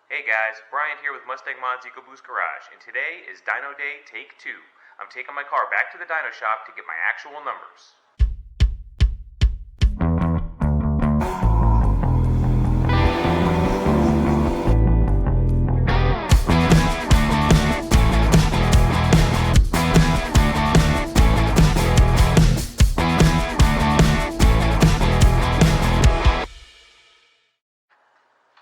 Hey guys, Brian here with Mustang Ecoboost Garage, and today is Dyno Day Take 2. I'm taking my car back to the dyno shop to get my actual numbers.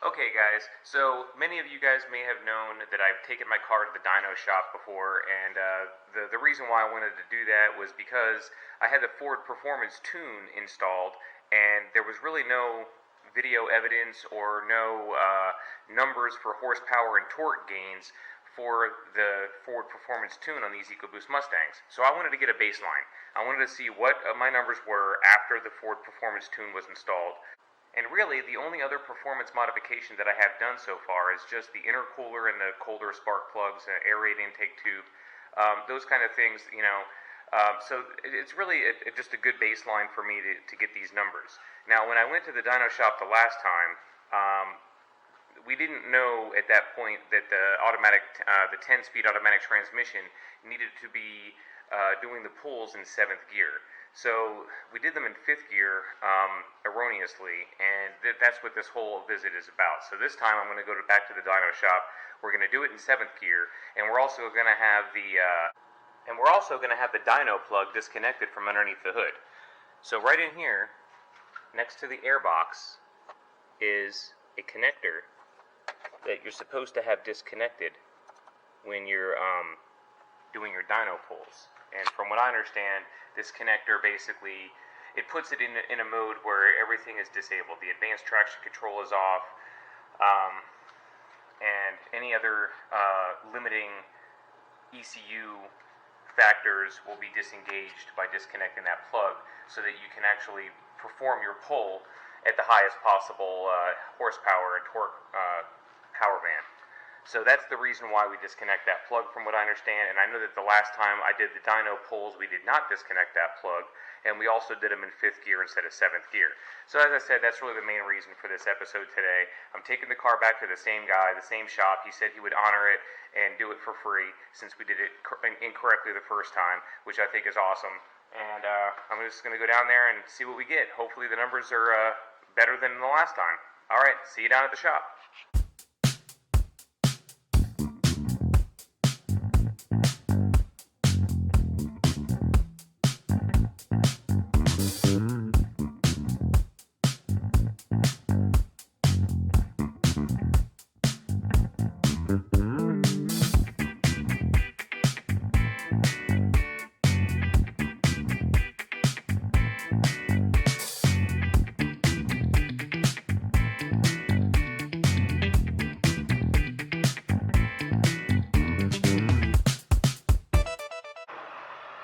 Okay guys, so many of you guys may have known that I've taken my car to the dyno shop before, and the reason why I wanted to do that was because I had the Ford Performance Tune installed, and there was really no video evidence or no numbers for horsepower and torque gains for the Ford Performance Tune on these EcoBoost Mustangs. So I wanted to get a baseline. I wanted to see what my numbers were after the Ford Performance Tune was installed. And really, the only other performance modification that I have done so far is just the intercooler and the colder spark plugs, air rate intake tube, those kind of things, you know. So it's really just a good baseline for me to get these numbers. Now, when I went to the dyno shop the last time, we didn't know at that point that the 10-speed automatic transmission needed to be doing the pulls in 7th gear. So we did them in 5th gear erroneously, and that's what this whole visit is about. So this time I'm going to go back to the dyno shop. We're going to do it in 7th gear, and we're also going to have the dyno plug disconnected from underneath the hood. So right in here, next to the air box, is a connector that you're supposed to have disconnected when you're doing your dyno pulls. And from what I understand, this connector basically, it puts it in a mode where everything is disabled. The advanced traction control is off, and any other limiting ECU factors will be disengaged by disconnecting that plug so that you can actually perform your pull at the highest possible horsepower and torque power band. So that's the reason why we disconnect that plug, from what I understand. And I know that the last time I did the dyno pulls, we did not disconnect that plug, and we also did them in 5th gear instead of 7th gear. So as I said, that's really the main reason for this episode today. I'm taking the car back to the same guy, the same shop. He said he would honor it and do it for free since we did it incorrectly the first time, which I think is awesome. And I'm just going to go down there and see what we get. Hopefully the numbers are better than the last time. All right, see you down at the shop.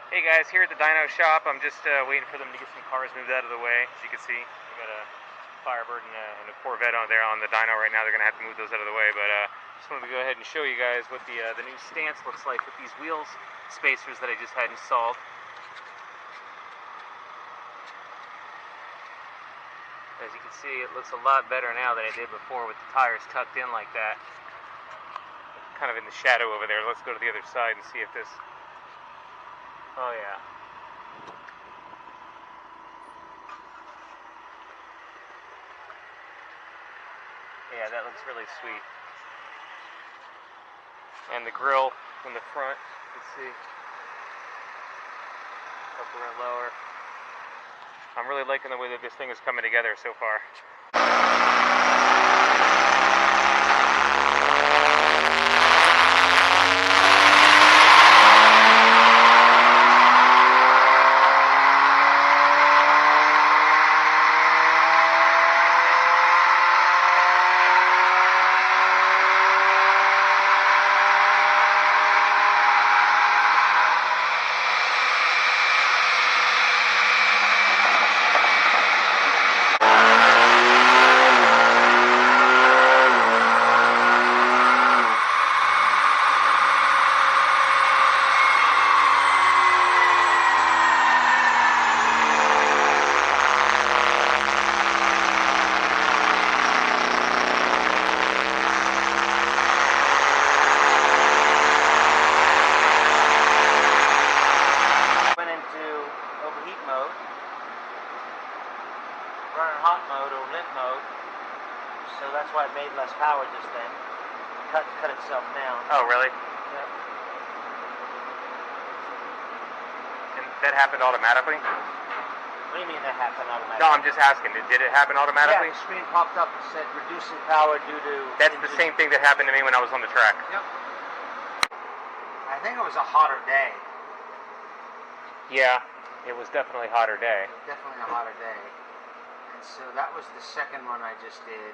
Hey guys, here at the dyno shop, I'm just waiting for them to get some cars moved out of the way. As you can see, we got a Firebird and a Corvette on there on the dyno right now. They're going to have to move those out of the way, but just wanted to go ahead and show you guys what the new stance looks like with these wheels spacers that I just had installed. As you can see, it looks a lot better now than it did before with the tires tucked in like that. Kind of in the shadow over there. Let's go to the other side and see if this... Oh yeah. Yeah, that looks really sweet. And the grill from the front, you can see. Upper and lower. I'm really liking the way that this thing is coming together so far. less power just then. Cut itself down. Oh, really? Yeah. And that happened automatically? What do you mean that happened automatically? No, I'm just asking. Did it happen automatically? Yeah, the screen popped up and said reducing power due to... That's the same thing that happened to me when I was on the track. Yep. I think it was a hotter day. Yeah, it was definitely a hotter day. Definitely a hotter day. And so that was the second one I just did.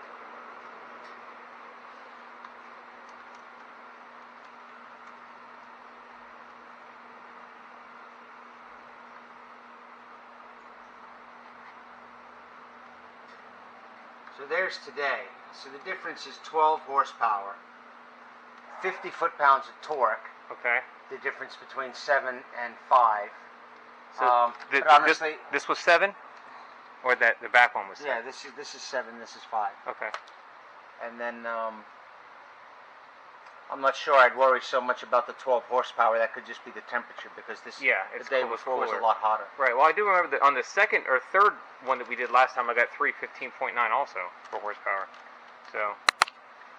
So there's today. So the difference is 12 horsepower, 50 foot-pounds of torque. Okay. The difference between 7 and 5. So but honestly, this was 7, or that the back one was 7? Yeah, this is 7. This is 5. Okay. And then I'm not sure I'd worry so much about the 12 horsepower. That could just be the temperature, because the day before was a lot hotter. Right. Well, I do remember that on the second or third one that we did last time, I got 315.9 also for horsepower. So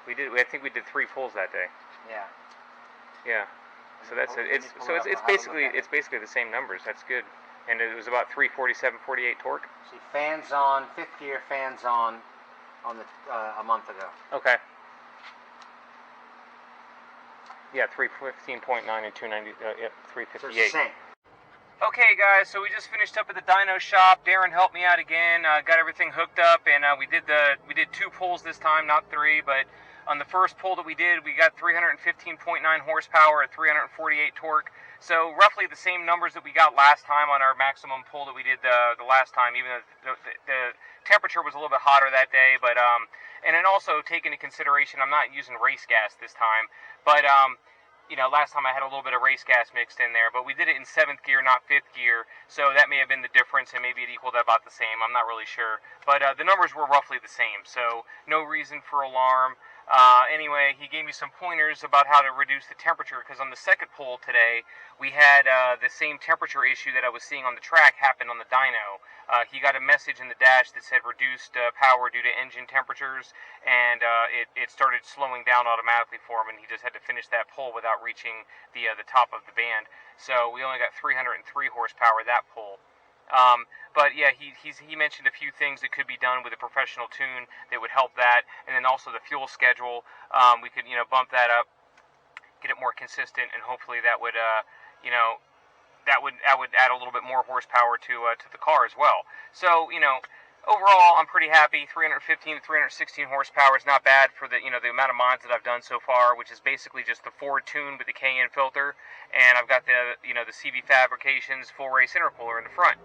I think we did 3 pulls that day. Yeah. Yeah. So that's it. It's basically the same numbers. That's good. And it was about 347.48 torque. See, fans on, 5th gear fans on the a month ago. Okay. Yeah, 315.9 and 290. Yeah, 358. So it's the same. Okay, guys. So we just finished up at the dyno shop. Darren helped me out again. Got everything hooked up, and we did 2 pulls this time, not 3, but. On the first pull that we did, we got 315.9 horsepower at 348 torque. So roughly the same numbers that we got last time on our maximum pull that we did the last time, even though the temperature was a little bit hotter that day. But and then also take into consideration, I'm not using race gas this time. But you know, last time I had a little bit of race gas mixed in there. But we did it in 7th gear, not 5th gear. So that may have been the difference, and maybe it equaled about the same. I'm not really sure. But the numbers were roughly the same. So no reason for alarm. Anyway, he gave me some pointers about how to reduce the temperature, because on the second pull today, we had the same temperature issue that I was seeing on the track happen on the dyno. He got a message in the dash that said reduced power due to engine temperatures, and it started slowing down automatically for him, and he just had to finish that pull without reaching the top of the band. So we only got 303 horsepower that pull. But yeah, he mentioned a few things that could be done with a professional tune that would help that, and then also the fuel schedule. We could bump that up, get it more consistent, and hopefully that would that would add a little bit more horsepower to the car as well. So overall, I'm pretty happy. 315 to 316 horsepower is not bad for the the amount of mods that I've done so far, which is basically just the Ford tune with the KN filter, and I've got the the CV Fabrications full race intercooler in the front.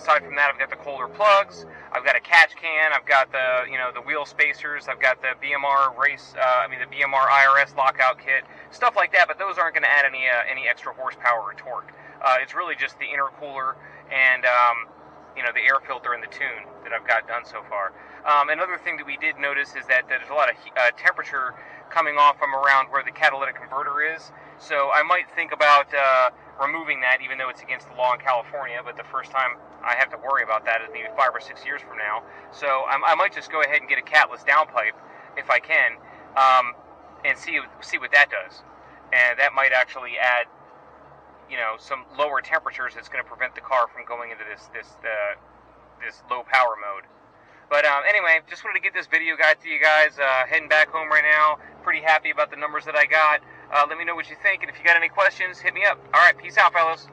Aside from that, I've got the Kohler plugs, I've got a catch can, I've got the the wheel spacers, I've got the BMR the BMR IRS lockout kit, stuff like that. But those aren't going to add any extra horsepower or torque. It's really just the intercooler and the air filter and the tune that I've got done so far. Another thing that we did notice is that there's a lot of temperature coming off from around where the catalytic converter is. So I might think about removing that, even though it's against the law in California. But the first time I have to worry about that is maybe 5 or 6 years from now. So I might just go ahead and get a catless downpipe if I can, and see what that does. And that might actually add some lower temperatures that's going to prevent the car from going into this low power mode. But anyway, just wanted to get this video guide to you guys. Heading back home right now. Pretty happy about the numbers that I got. Let me know what you think, and if you got any questions, hit me up. All right, peace out, fellas.